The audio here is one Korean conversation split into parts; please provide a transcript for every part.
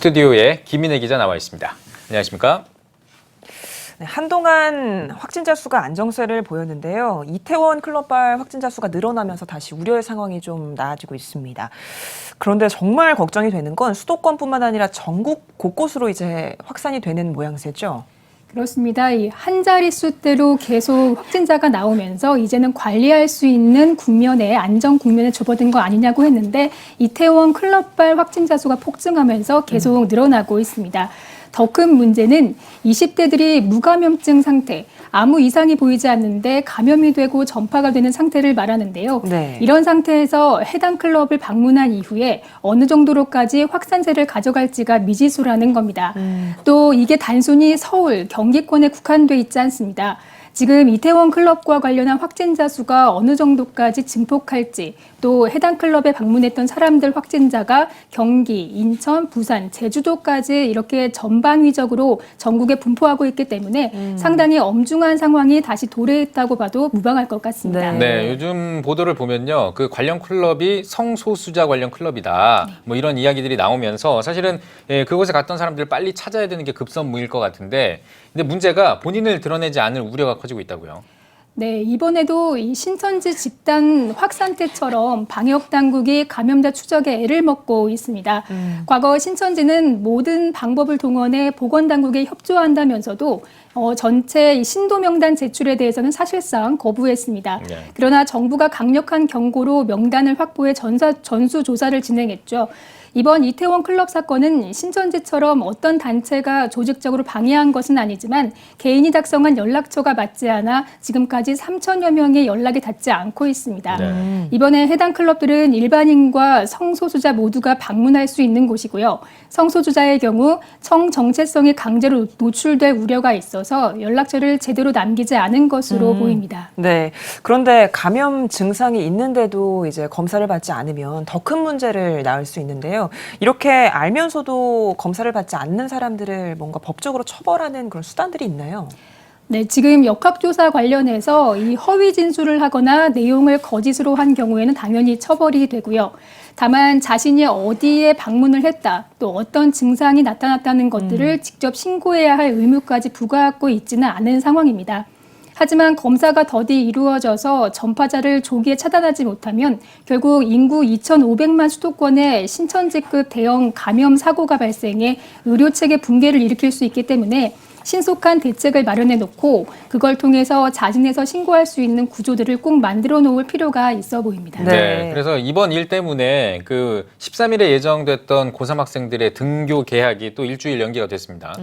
스튜디오에 김인혜 기자 나와 있습니다. 안녕하십니까? 네, 한동안 확진자 수가 안정세를 보였는데요. 이태원 클럽발 확진자 수가 늘어나면서 다시 우려의 상황이 좀 나아지고 있습니다. 그런데 정말 걱정이 되는 건 수도권뿐만 아니라 전국 곳곳으로 이제 확산이 되는 모양새죠. 그렇습니다. 이 한 자릿수대로 계속 확진자가 나오면서 이제는 관리할 수 있는 국면에 안정 국면에 접어든 거 아니냐고 했는데 이태원 클럽발 확진자 수가 폭증하면서 계속 늘어나고 있습니다. 더 큰 문제는 20대들이 무감염증 상태, 아무 이상이 보이지 않는데 감염이 되고 전파가 되는 상태를 말하는데요. 네. 이런 상태에서 해당 클럽을 방문한 이후에 어느 정도로까지 확산세를 가져갈지가 미지수라는 겁니다. 또 이게 단순히 서울, 경기권에 국한돼 있지 않습니다. 지금 이태원 클럽과 관련한 확진자 수가 어느 정도까지 증폭할지, 또 해당 클럽에 방문했던 사람들 확진자가 경기, 인천, 부산, 제주도까지 이렇게 전방위적으로 전국에 분포하고 있기 때문에 상당히 엄중한 상황이 다시 도래했다고 봐도 무방할 것 같습니다. 네, 요즘 보도를 보면요. 그 관련 클럽이 성소수자 관련 클럽이다. 뭐 이런 이야기들이 나오면서 사실은 그곳에 갔던 사람들을 빨리 찾아야 되는 게 급선무일 것 같은데, 근데 문제가 본인을 드러내지 않을 우려가 커지고 있다고요. 네, 이번에도 이 신천지 집단 확산 때처럼 방역 당국이 감염자 추적에 애를 먹고 있습니다. 과거 신천지는 모든 방법을 동원해 보건 당국에 협조한다면서도 전체 신도 명단 제출에 대해서는 사실상 거부했습니다. 네. 그러나 정부가 강력한 경고로 명단을 확보해 전수 조사를 진행했죠. 이번 이태원 클럽 사건은 신천지처럼 어떤 단체가 조직적으로 방해한 것은 아니지만 개인이 작성한 연락처가 맞지 않아 지금까지 3천여 명의 연락이 닿지 않고 있습니다. 네. 이번에 해당 클럽들은 일반인과 성소수자 모두가 방문할 수 있는 곳이고요. 성소수자의 경우 성 정체성이 강제로 노출될 우려가 있어서 연락처를 제대로 남기지 않은 것으로 보입니다. 네. 그런데 감염 증상이 있는데도 이제 검사를 받지 않으면 더 큰 문제를 낳을 수 있는데요. 이렇게 알면서도 검사를 받지 않는 사람들을 뭔가 법적으로 처벌하는 그런 수단들이 있나요? 네, 지금 역학조사 관련해서 이 허위 진술을 하거나 내용을 거짓으로 한 경우에는 당연히 처벌이 되고요. 다만 자신이 어디에 방문을 했다, 또 어떤 증상이 나타났다는 것들을 직접 신고해야 할 의무까지 부과하고 있지는 않은 상황입니다. 하지만 검사가 더디 이루어져서 전파자를 조기에 차단하지 못하면 결국 인구 2,500만 수도권에 신천지급 대형 감염 사고가 발생해 의료체계 붕괴를 일으킬 수 있기 때문에 신속한 대책을 마련해 놓고 그걸 통해서 자진해서 신고할 수 있는 구조들을 꼭 만들어 놓을 필요가 있어 보입니다. 네. 그래서 이번 일 때문에 그 13일에 예정됐던 고3 학생들의 등교 개학이 또 일주일 연기가 됐습니다.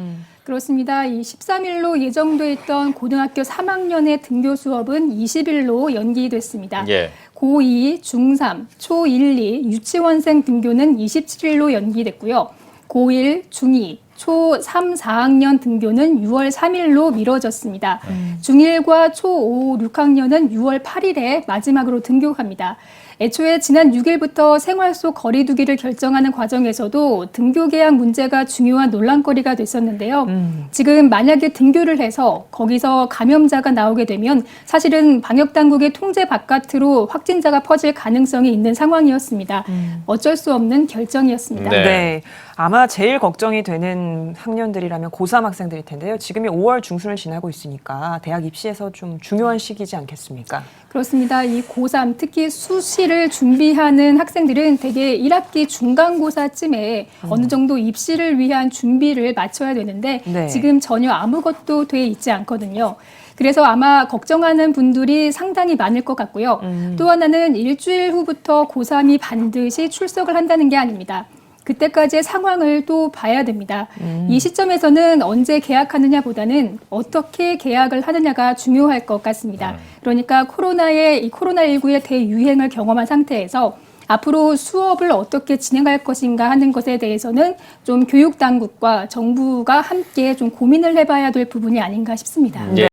그렇습니다. 이 13일로 예정돼 있던 고등학교 3학년의 등교 수업은 20일로 연기됐습니다. 예. 고2, 중3, 초1, 2 유치원생 등교는 27일로 연기됐고요. 고1, 중2, 초3, 4학년 등교는 6월 3일로 미뤄졌습니다. 중1과 초5, 6학년은 6월 8일에 마지막으로 등교합니다. 애초에 지난 6일부터 생활 속 거리 두기를 결정하는 과정에서도 등교 개학 문제가 중요한 논란거리가 됐었는데요. 지금 만약에 등교를 해서 거기서 감염자가 나오게 되면 사실은 방역당국의 통제 바깥으로 확진자가 퍼질 가능성이 있는 상황이었습니다. 어쩔 수 없는 결정이었습니다. 네. 네. 아마 제일 걱정이 되는 학년들이라면 고3 학생들일 텐데요. 지금이 5월 중순을 지나고 있으니까 대학 입시에서 좀 중요한 시기지 않겠습니까? 그렇습니다. 이 고3, 특히 수시를 준비하는 학생들은 대개 1학기 중간고사쯤에 어느 정도 입시를 위한 준비를 마쳐야 되는데 네. 지금 전혀 아무것도 돼 있지 않거든요. 그래서 아마 걱정하는 분들이 상당히 많을 것 같고요. 또 하나는 일주일 후부터 고3이 반드시 출석을 한다는 게 아닙니다. 그때까지의 상황을 또 봐야 됩니다. 이 시점에서는 언제 계약하느냐보다는 어떻게 계약을 하느냐가 중요할 것 같습니다. 그러니까 코로나19의 대유행을 경험한 상태에서 앞으로 수업을 어떻게 진행할 것인가 하는 것에 대해서는 좀 교육당국과 정부가 함께 좀 고민을 해봐야 될 부분이 아닌가 싶습니다. 예.